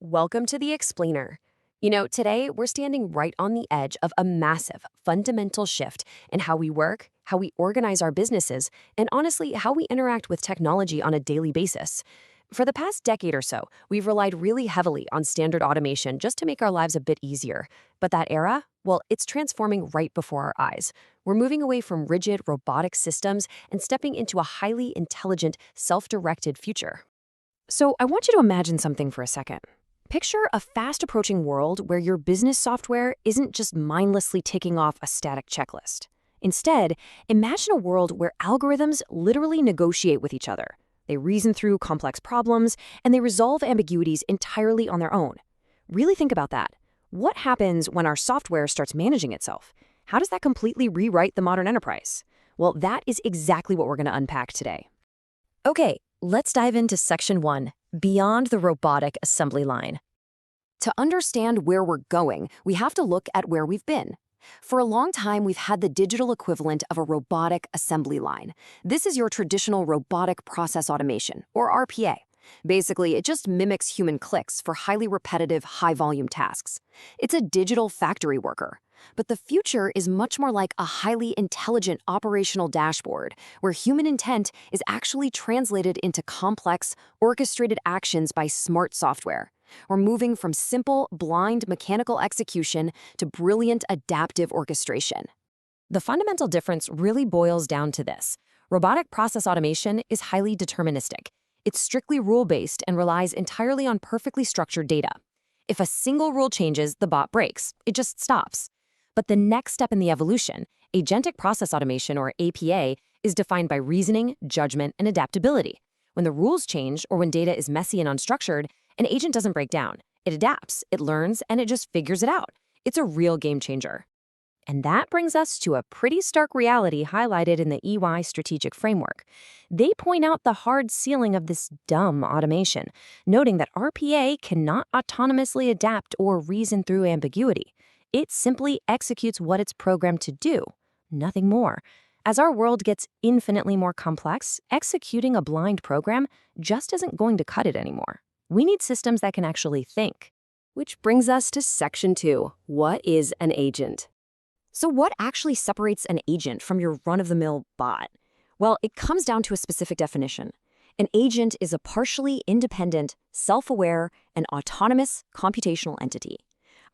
Welcome to the Explainer. Today we're standing right on the edge of a massive, fundamental shift in how we work, how we organize our businesses, and honestly, how we interact with technology on a daily basis. For the past decade or so, we've relied really heavily on standard automation just to make our lives a bit easier. But that era, well, it's transforming right before our eyes. We're moving away from rigid, robotic systems and stepping into a highly intelligent, self-directed future. So I want you to imagine something for a second. Picture a fast-approaching world where your business software isn't just mindlessly ticking off a static checklist. Instead, imagine a world where algorithms literally negotiate with each other. They reason through complex problems, and they resolve ambiguities entirely on their own. Really think about that. What happens when our software starts managing itself? How does that completely rewrite the modern enterprise? Well, that is exactly what we're going to unpack today. Okay, let's dive into Section 1, Beyond the Robotic Assembly Line. To understand where we're going, we have to look at where we've been. For a long time, we've had the digital equivalent of a robotic assembly line. This is your traditional robotic process automation, or RPA. Basically, it just mimics human clicks for highly repetitive, high-volume tasks. It's a digital factory worker. But the future is much more like a highly intelligent operational dashboard, where human intent is actually translated into complex, orchestrated actions by smart software. We're moving from simple, blind mechanical execution to brilliant adaptive orchestration. The fundamental difference really boils down to this. Robotic process automation is highly deterministic. It's strictly rule-based and relies entirely on perfectly structured data. If a single rule changes, the bot breaks. It just stops. But the next step in the evolution, Agentic Process Automation, or APA, is defined by reasoning, judgment, and adaptability. When the rules change or when data is messy and unstructured, an agent doesn't break down. It adapts, it learns, and it just figures it out. It's a real game changer. And that brings us to a pretty stark reality highlighted in the EY strategic framework. They point out the hard ceiling of this dumb automation, noting that RPA cannot autonomously adapt or reason through ambiguity. It simply executes what it's programmed to do, nothing more. As our world gets infinitely more complex, executing a blind program just isn't going to cut it anymore. We need systems that can actually think. Which brings us to Section 2. What is an agent? So what actually separates an agent from your run-of-the-mill bot? Well, it comes down to a specific definition. An agent is a partially independent, self-aware, and autonomous computational entity.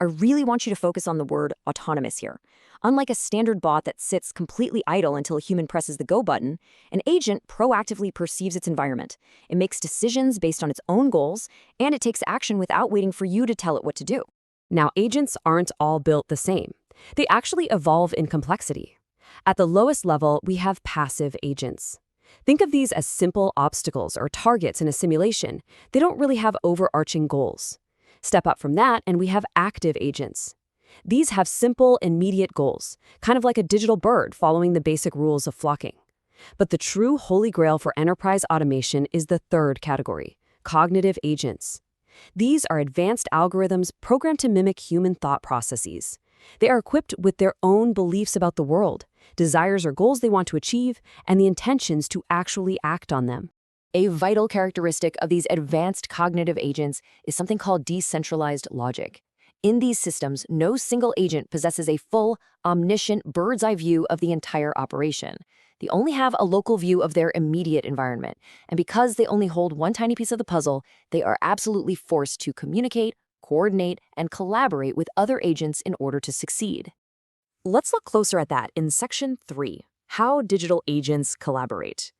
I really want you to focus on the word autonomous here. Unlike a standard bot that sits completely idle until a human presses the go button, an agent proactively perceives its environment. It makes decisions based on its own goals, and it takes action without waiting for you to tell it what to do. Now, agents aren't all built the same. They actually evolve in complexity. At the lowest level, we have passive agents. Think of these as simple obstacles or targets in a simulation. They don't really have overarching goals. Step up from that, and we have active agents. These have simple, immediate goals, kind of like a digital bird following the basic rules of flocking. But the true holy grail for enterprise automation is the third category, cognitive agents. These are advanced algorithms programmed to mimic human thought processes. They are equipped with their own beliefs about the world, desires or goals they want to achieve, and the intentions to actually act on them. A vital characteristic of these advanced cognitive agents is something called decentralized logic. In these systems, no single agent possesses a full, omniscient bird's-eye view of the entire operation. They only have a local view of their immediate environment, and because they only hold one tiny piece of the puzzle, they are absolutely forced to communicate, coordinate, and collaborate with other agents in order to succeed. Let's look closer at that in Section 3, How Digital Agents Collaborate.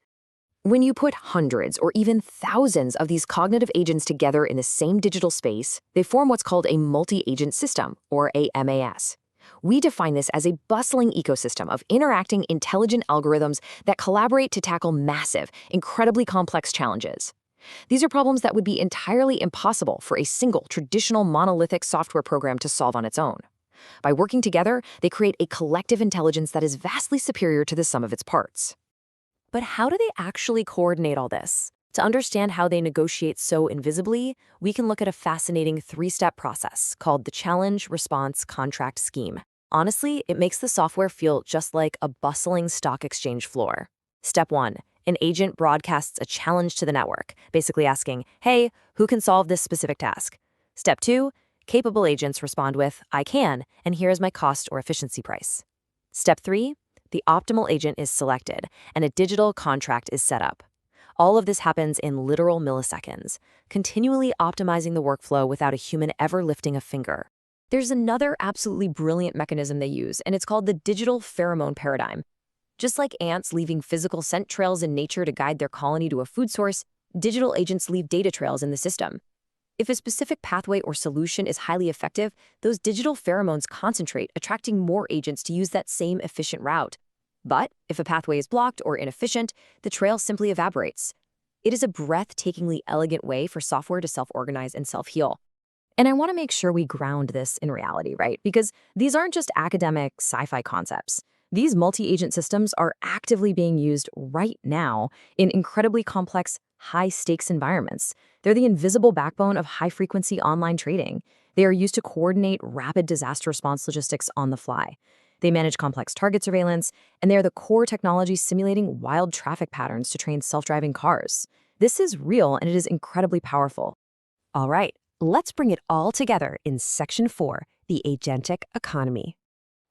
When you put hundreds or even thousands of these cognitive agents together in the same digital space, they form what's called a multi-agent system, or a MAS. We define this as a bustling ecosystem of interacting intelligent algorithms that collaborate to tackle massive, incredibly complex challenges. These are problems that would be entirely impossible for a single traditional monolithic software program to solve on its own. By working together, they create a collective intelligence that is vastly superior to the sum of its parts. But how do they actually coordinate all this? To understand how they negotiate so invisibly, we can look at a fascinating three-step process called the challenge, response, contract scheme. Honestly, it makes the software feel just like a bustling stock exchange floor. Step 1. An agent broadcasts a challenge to the network, basically asking, hey, who can solve this specific task? Step 2, capable agents respond with, I can, and here is my cost or efficiency price. Step 3, the optimal agent is selected, and a digital contract is set up. All of this happens in literal milliseconds, continually optimizing the workflow without a human ever lifting a finger. There's another absolutely brilliant mechanism they use, and it's called the digital pheromone paradigm. Just like ants leaving physical scent trails in nature to guide their colony to a food source, digital agents leave data trails in the system. If a specific pathway or solution is highly effective, those digital pheromones concentrate, attracting more agents to use that same efficient route. But if a pathway is blocked or inefficient, the trail simply evaporates. It is a breathtakingly elegant way for software to self-organize and self-heal. And I want to make sure we ground this in reality, right? Because these aren't just academic sci-fi concepts. These multi-agent systems are actively being used right now in incredibly complex, high-stakes environments. They're the invisible backbone of high-frequency online trading. They are used to coordinate rapid disaster response logistics on the fly. They manage complex target surveillance, and they are the core technology simulating wild traffic patterns to train self-driving cars. This is real, and it is incredibly powerful. All right, let's bring it all together in Section 4, the Agentic Economy.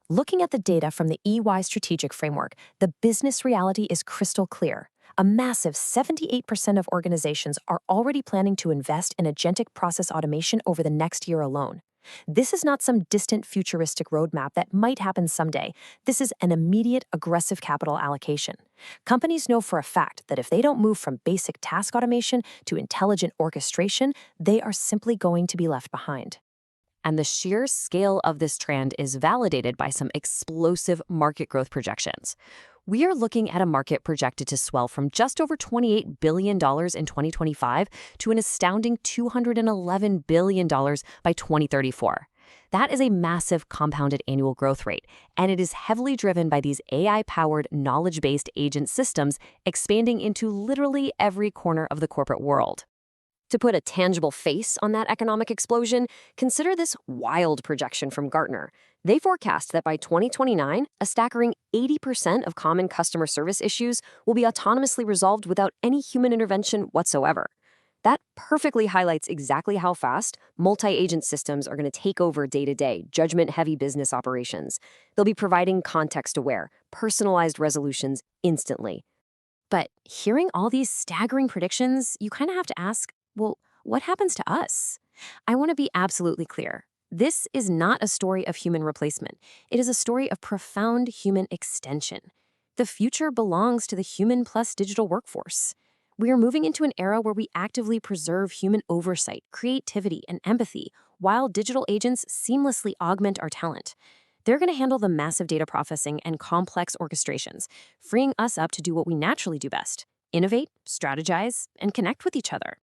Looking at the data from the EY Strategic Framework, the business reality is crystal clear. A massive 78% of organizations are already planning to invest in agentic process automation over the next year alone. This is not some distant futuristic roadmap that might happen someday. This is an immediate, aggressive capital allocation. Companies know for a fact that if they don't move from basic task automation to intelligent orchestration, they are simply going to be left behind. And the sheer scale of this trend is validated by some explosive market growth projections. We are looking at a market projected to swell from just over $28 billion in 2025 to an astounding $211 billion by 2034. That is a massive compounded annual growth rate, and it is heavily driven by these AI-powered, knowledge-based agent systems expanding into literally every corner of the corporate world. To put a tangible face on that economic explosion, consider this wild projection from Gartner. They forecast that by 2029, a staggering 80% of common customer service issues will be autonomously resolved without any human intervention whatsoever. That perfectly highlights exactly how fast multi-agent systems are going to take over day-to-day, judgment-heavy business operations. They'll be providing context-aware, personalized resolutions instantly. But hearing all these staggering predictions, you kind of have to ask, well, what happens to us? I want to be absolutely clear. This is not a story of human replacement. It is a story of profound human extension. The future belongs to the human plus digital workforce. We are moving into an era where we actively preserve human oversight, creativity, and empathy, while digital agents seamlessly augment our talent. They're going to handle the massive data processing and complex orchestrations, freeing us up to do what we naturally do best: innovate, strategize, and connect with each other.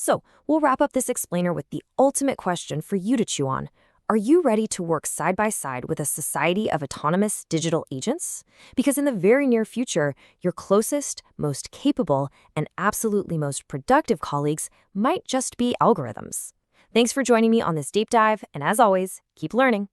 So, we'll wrap up this explainer with the ultimate question for you to chew on. Are you ready to work side by side with a society of autonomous digital agents? Because in the very near future, your closest, most capable, and absolutely most productive colleagues might just be algorithms. Thanks for joining me on this deep dive, and as always, keep learning.